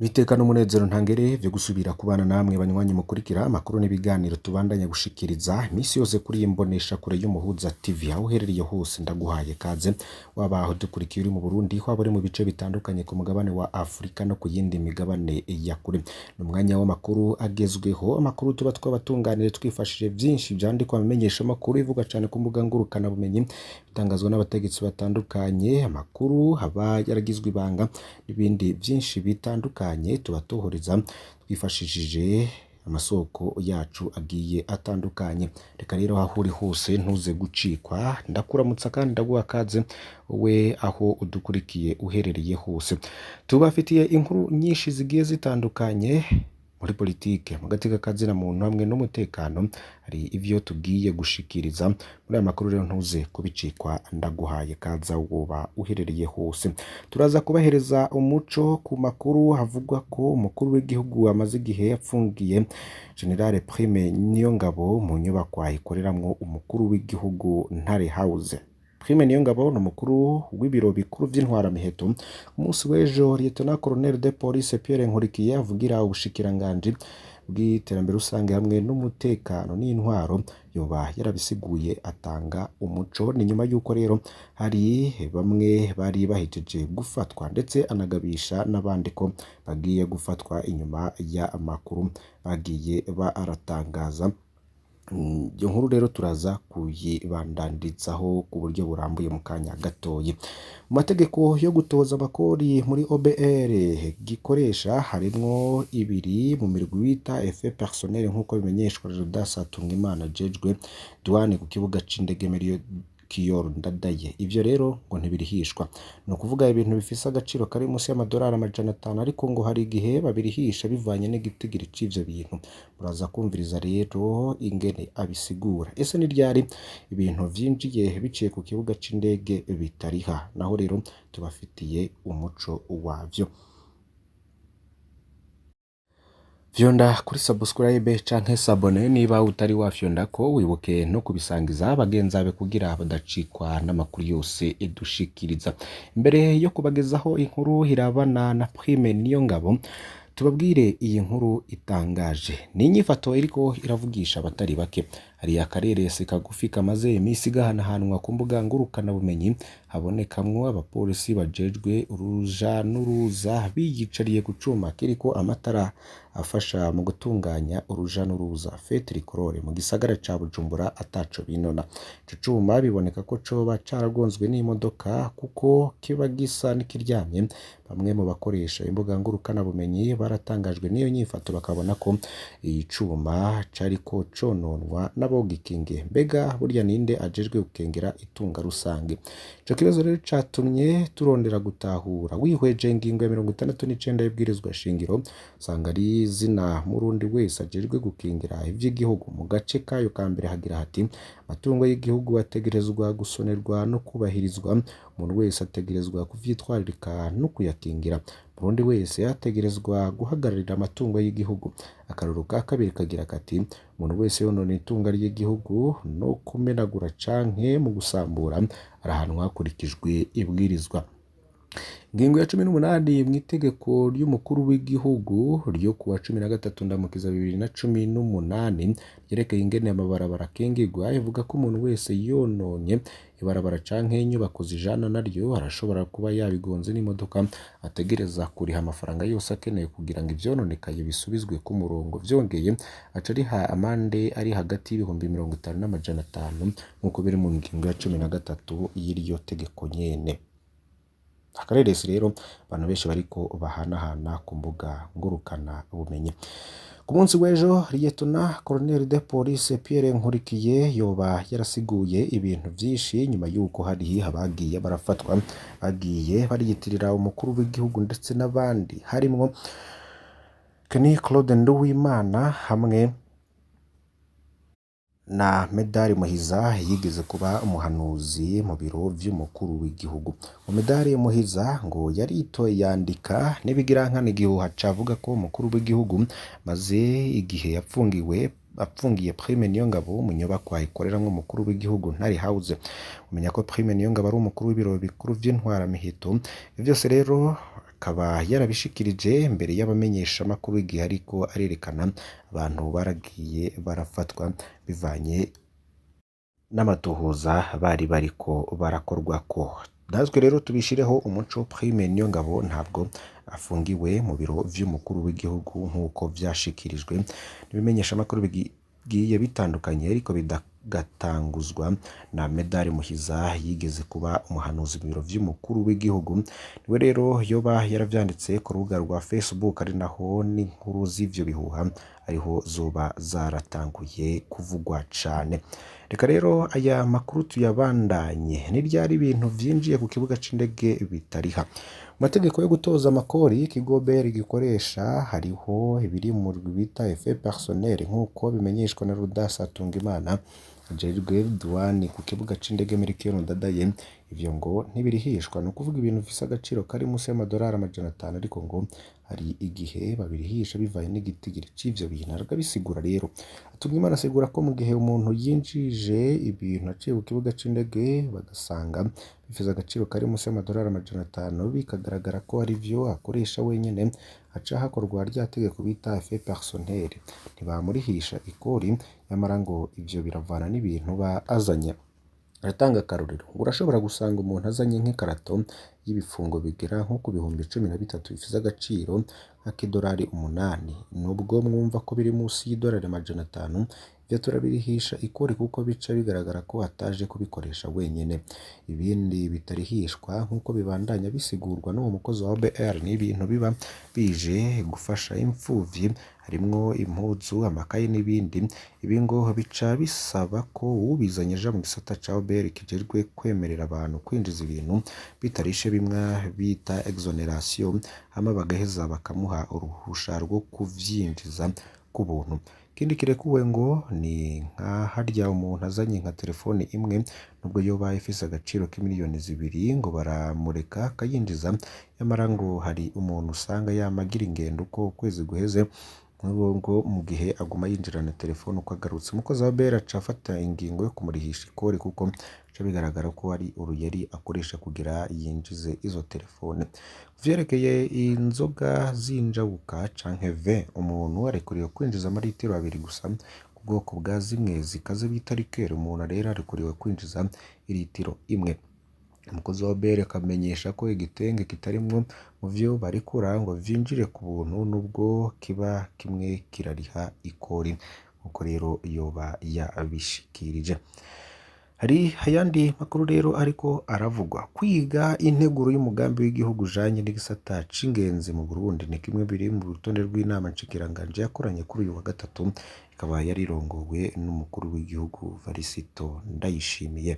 Iteka n'umunezero ntangere vyo gusubira kubana namwe banywanyi mukurikira amakuru n'ibiganiro tubandanya gushikiriza imisi yose kuri iyi mbonesha kure y'Umuhuza TV. Aho uherereye hose ndaguhaye kaze, waba aho dukurikiye uri mu Burundi, waba uri mu bice bitandukanye ku mugabane wa Afrika no ku yindi migabane ya kure. N'umwanya w'amakuru agezweho, amakuru tuba twabatunganire twifashije vyinshi vyandikwa mu menyeshamakuru ivuga cane ku mbuga ngurukana bumenyi, bitangazwa n'abategetsi batandukanye, amakuru haba yaragizwe ibanga n'ibindi vyinshi bitandukanye tubatohoreza twifashishije amasoko yacu agiye atandukanye. Reka rero aho uri hose ntuze gucikwa, ndakuramutsa kandi ndaguha kaze we aho udukurikiye uherereye hose. Tubafitiye inkuru nyinshi zigiye zitandukanye muri politike, mu gateka kazina muntu hamwe n'umutekano, hari ivyo tugiye gushikiriza muri aya makuru. Rero ntuze kubicikwa, ndaguhaye kaza woba uherereye hose. Turaza kubahereza umuco ku makuru havugwa ko umukuru w'igihugu amaze igihe yapfungiye General Prime Niyongabo mu nyubakwa ikoreramwo umukuru w'igihugu Ntare House. Prime Niyongabo ni umukuru w'ibiro bikuru vy'intwaramiheto. Umunsi w'ejo Lieutenant Colonel de Police Pierre Nkurikiye avugira ubushikiranganji bw'iterambere rusange hamwe n'umutekano n'intwaro yoba yarabisiguye atanga umuco. Ni nyuma y'uko rero hari bamwe bari bahejeje gufatwa ndetse anagabisha n'abandi ko bagiye gufatwa inyuma ya amakuru bagiye baratangaza. Iyo nkuru rero turaza kuyibandanditsaho ku buryo burambuye mu kanya gatoyi. Mu mategeko yo gutoza amakori muri OBR gikoresha harimwo ibiri mu mirwi bita effet personnel nk'uko bimenyeshwa Rodas Hatungimana jejwe douane ku kibuga c'indege Kiyor Ndadaye. Ivyo rero ngo ntibirihishwa, no kuvuga ibintu bifise agaciro kari munsi y'amadolari $500, ariko ngo hari igihe babirihisha bivanye n'igitigiri c'ivyo bintu. Muraza kumviriza rero ingene abisigura. Ese ni ryari ibintu vyinjiye biciye ku kibuga c'indege bitariha? Naho rero tubafitiye umuco wavyo. Vyonda kuri subscribe canke sabone niba utari wafyonda ko, wibuke no kubisangiza bagenzabe kugira badacikwa n'amakuru yose edushikiriza. Imbere yo kubagezaho inkuru irabana na Prime Niyongabo, tubabwire iyi nkuru itangaje. Ni inyifato iriko iravugisha abatari bake. Hari akarere kagufi kamaze imisi gahanahanwa ku mbuga ngurukana bumenyi, habonekamwo abapolisi bajejwe uruja n'uruza biyicariye gucuma kiriko amatara afasha mu gutunganya uruja n'uruza fête tricolore mu gisagara ca Bujumbura ataco binona. Ico cuma biboneka ko coba caragonzwe n'imodoka kuko kiba gisa n'ikiryamye. Bamwe mu bakoresha imbuga ngurukana bumenyi baratangajwe n'iyo nyifato, bakabona ko icuma cariko cononwa n'abogikinge. Mbega burya ninde ajejwe gukengera itunga rusange? Ico kibazo rero catumye turondera gutahura. Wihweje ingingo ya 69 y'ibwirizwa shingiro, usanga ari izina murundi wese ajejwe gukingira ivy'igihugu. Mu gace kayo ka mbere hagira hati amatungo y'igihugu ategerezwa gusonerwa no kubahirizwa, umuntu wese ategerezwa kuvyitwaririka no kuyakingira. Murundi wese ategerezwa guhagararira amatungo y'igihugu. Akaruru ka kabiri kagira kati umuntu wese yonona itunga ry'igihugu no kumenagura canke mu gusambura arahanwa hakurikijwe ibwirizwa. Ingingo ya 18 mw'itegeko ry'umukuru w'igihugu ryo kuwa 13 ndamukiza 2018 yerekeye ingene amabarabara kengirwa, ivuga ko umuntu wese yononye ibarabara canke inyubako zijana naryo arashobora kuba yabigonze n'imodoka, ategereza kuriha amafaranga yose akeneye kugira ngo ivyononekaye bisubizwe ku murongo. Vyongeye aca ariha amande ari hagati y'ibihumbi 50 n'amajana 5 nk'uko biri mu ngingo ya 13 y'iryo tegeko nyene. Akareresi rero abantu benshi bariko bahanahana ku mbuga ngurukana bumenyi. Ku munsi w'ejo Lieutenant Colonel de Police Pierre Nkurikiye yoba yarasiguye ibintu vyinshi nyuma y'uko hari abagiye barafatwa bagiye bariyitirira umukuru w'igihugu ndetse n'abandi harimwo Kenny Claude Nduwimana hamwe na Medali Muhiza yigeze kuba umuhanuzi mu biro vy'umukuru w'igihugu. Medali Muhiza ngo yaritoye yandika n'ibigirankana igihuha cavuga ko umukuru w'igihugu maze igihe apfungiye Prime Niyongabo mu nyubakwa ikoreramwo umukuru w'igihugu Ntare House. Umenya ko Prime Niyongabo ari umukuru w'ibiro bikuru vy'intwaramiheto. Vyose rero akaba yarabishikirije mbere y'abamenyeshamakuru igihe ariko arerekana abantu baragiye barafatwa bivanye n'amatohoza bari bariko barakorwako. Natwe rero tubishireho umuco. Prime Niyongabo ntabwo afungiwe mu biro vy'umukuru w'igihugu nk'uko vyashikirijwe n'ibimenyeshamakuru bigiye bitandukanye, ariko bigatanguzwa na Medari Muhiza yigeze kuba umuhanuzi mu biro vy'umukuru w'igihugu. Niwe rero yoba yaravyanditse ku rubuga rwa Facebook, ari naho n'inkuru z'ivyo bihuha ariho zoba zaratanguye kuvugwa cane. Reka rero aya makuru tuyabandanye. Ni ryari ibintu vyinjiye ku kibuga c'indege bitariha? Amategeko yo gutoza amakori ikigo BR gikoresha hariho ibiri mu bita effet personnel nk'uko bimenyeshwa na Rudasa Tungimana ajejwe douane ku kibuga c'indege Melchior Ndadaye. Ivyo ngo ntibirihishwa, no kuvuga ibintu bifise agaciro kari munsi y'amadolari 500, ariko ngo hari igihe babirihisha bivaye n'igitigiri c'ivyo bintu. Aragabisigura rero Tungimana asigura ko mu gihe umuntu yinjije ibintu aciye ku kibuga c'indege bagasanga bifise agaciro kari munsi y'amadolari 500, bikagaragara ko ari vyo akoresha wenyene, haca hakorwa rya tegeko bita effet personnel, ntibamurihisha ikori, nyamara ngo ivyo biravana n'ibintu bazanye. Aratanga akarorero, urashobora gusanga umuntu azanye nk'ikarato y'ibifungo bigera nko ku bihumbi 13 bifise agaciro nk'idolari 8, nubwo mwumva ko biri munsi y'idolari 500, ivyo turabirihisha ikori kuko bica bigaragara ko ataje kubikoresha wenyene. Ibindi bitarihishwa nk'uko bibandanya bisigurwa n'uwo mukozi wa BR ni ibintu biba bije gufasha imfuvyi, harimwo impuzu, amakaye n'ibindi. Ibi ngo bica bisaba ko ubizanye aja mu gisata ca BR kijejwe kwemerera abantu kwinjiza ibintu bitarishe bimwe bita exoneration, hama bagaheza bakamuha uruhusha rwo kuvyinjiza ku buntu. Ikindi kirekuwe ngo ni nka harya umuntu azanye nka telefone imwe, nubwo yoba ifise agaciro k'imiliyoni 2, ngo baramureka akayinjiza, nyamara ngo hari umuntu usanga yamagira ingendo uko ukwezi guheze, ngo mu gihe aguma yinjirana telefone uko agarutse. Umukozi wa BR aca afata ingingo yo kumurihisha ikori kuko bica bigaragara ko ari uruyeri akoresha kugira yinjize izo telefone. Vyerekeye inzoga z'injabuka canke vin, umuntu arekuriwe kwinjiza amaritiro 2 gusa ku bwoko bwa zimwe zikaze bita liqueur. Umuntu rero arekuriwe kwinjiza iritiro 1. Umukozi wa BR akamenyesha ko igitenge kitarimwo mu vyo barekura ngo vyinjire ku buntu, nubwo kiba kimwe kirariha ikori, uko rero yoba yabishikirije. Hari ayandi makuru rero ariko aravugwa. Kwiga integuro y'umugambi w'igihugu ujanye n'igisata c'ingenzi mu Burundi ni kimwe biri mu rutonde rw'inama nshikiranganje yakoranye kuri uyu wa gatatu, ikaba yarirongowe n'umukuru w'igihugu Varisito Ndayishimiye.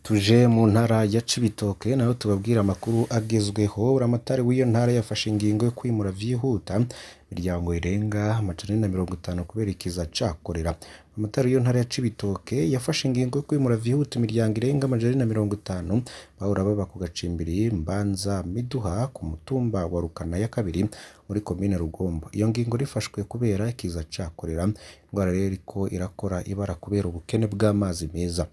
Tuje mu ntara ya Cibitoke naho tubabwira amakuru agezweho. Buramatari w'iyo ntara yafashe ingingo yo kwimura vyihuta imiryango irenga 150 kubera ikiza ca korera. Buramatari w'iyo ntara ya Cibitoke yafashe ingingo yo kwimura vyihuta imiryango irenga 150 bahora baba ku Gacimbiri, Mbanza, Miduha ku mutumba wa Rukana ya kabiri muri komine Rugombo. Iyo ngingo rifashwe kubera ikiza ca korera, indwara rero iriko irakora ibara kubera ubukene bw'amazi meza.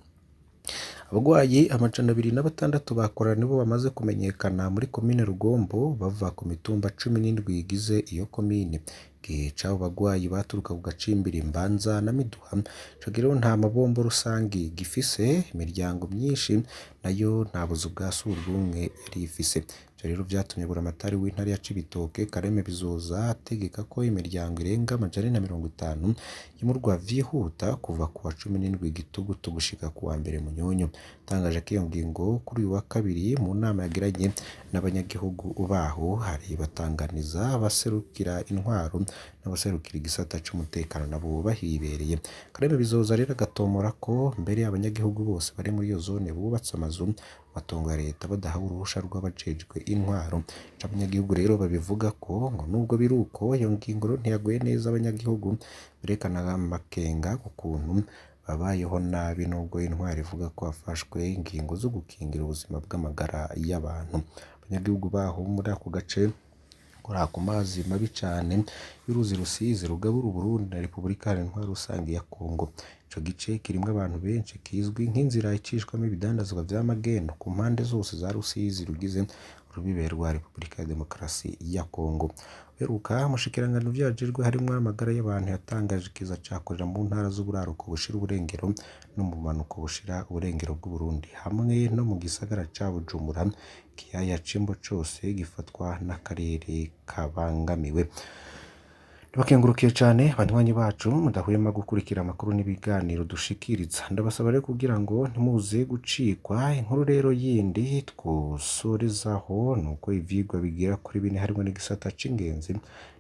Abagwayi 206 bakora nibo bamaze kumenyekana muri komine Rugombo bava ku mitumba 17 igize iyo komine. Gihe cabo bagwayi baturuka ku Gacimbiri, Mbanza na Miduha, cagiro nta mabombo rusangi gifise, imiryango myinshi nayo nta buzu bwa surwumwe yari ifise. Ivyo rero vyatumye Buramatari w'intara ya Cibitoke Kareme Bizoza ategeka ko imiryango irenga 150 yimurwa vyihuta kuva ku wa 17 Gitugutu gushika ku wa 1 Munyonyo. Tangaje ko iyo ngingo kuri uyu wa kabiri mu nama yagiranye n'abanyagihugu baho, hari batanganiza abaserukira intwaro n'abaserukira igisata c'umutekano nabo bahibereye. Kareme Bizoza rero agatomora ko mbere abanyagihugu bose bari muri iyo zone bubatse amazu matongo ya leta badahawe uruhusha rw'abajejwe intwaro. Abanyagihugu rero babivuga ko ngo nubwo biruko iyo ngingo ntiyaguye neza abanyagihugu, berekana amakenga ku kuntu babayeho nabi, nubwo intwaro ivuga ko hafashwe ingingo zo gukingira ubuzima bw'amagara y'abantu. Abanyagihugu baho muri ako gace uri ku mazi mabi cane y'uruzi Rusizi rugabura Uburundi na Repubulika Iharanira Rusangi ya Kongo. Ico gice kirimwo abantu benshi kizwi nk'inzira icishwamwo ibidandazwa vy'amagendo ku mpande zose za Rusizi rugize urubibe rwa Repubulika ya Demokarasi ya Kongo. Uheruka umushikiranganji vyajejwe harimwo amagara y'abantu yatangaje ikiza cakorera mu ntara z'uburaruko bushira uburengero no mu bumanuko bushira uburengero bw'Uburundi hamwe no mu gisagara ca Bujumbura. Ikiyaya c'Imbo cose gifatwa n'akarere kabangamiwe. Bakengurukiye cane banywanyi bacu mudahwema gukurikira amakuru n'ibiganiro dushikiriza. Ndabasaba rero kugira ngo ntimuze gucikwa. Inkuru rero yindi twosorezaho nuko ivyigwa bigera kuri 4 harimwo n'igisata c'ingenzi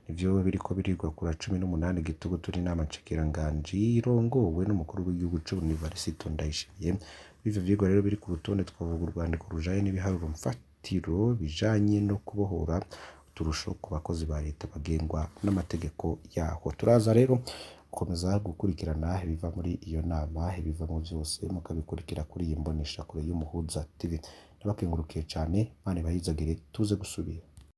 nivyo biriko birigwa kura 18 Gitugutu n'inama nshikiranganji irongowe n'umukuru w'igihugu c'Uburundi Varisito Ndayishimiye. Ivyo vyigwa rero biri ku rutonde twavuga urwandiko rujaye n'ibiharuro mfatiro bijanye no kubohora uturusho ku bakozi ba leta bagengwa n'amategeko yaho. Turaza rero gukomeza gukurikirana ibiva muri iyo nama, ibiva mu vyose mukabikurikira kuri iyi mboneshakure y'Umuhuza TV. Ndabakengurukiye cane, Imana ibahezagire tuze gusubira.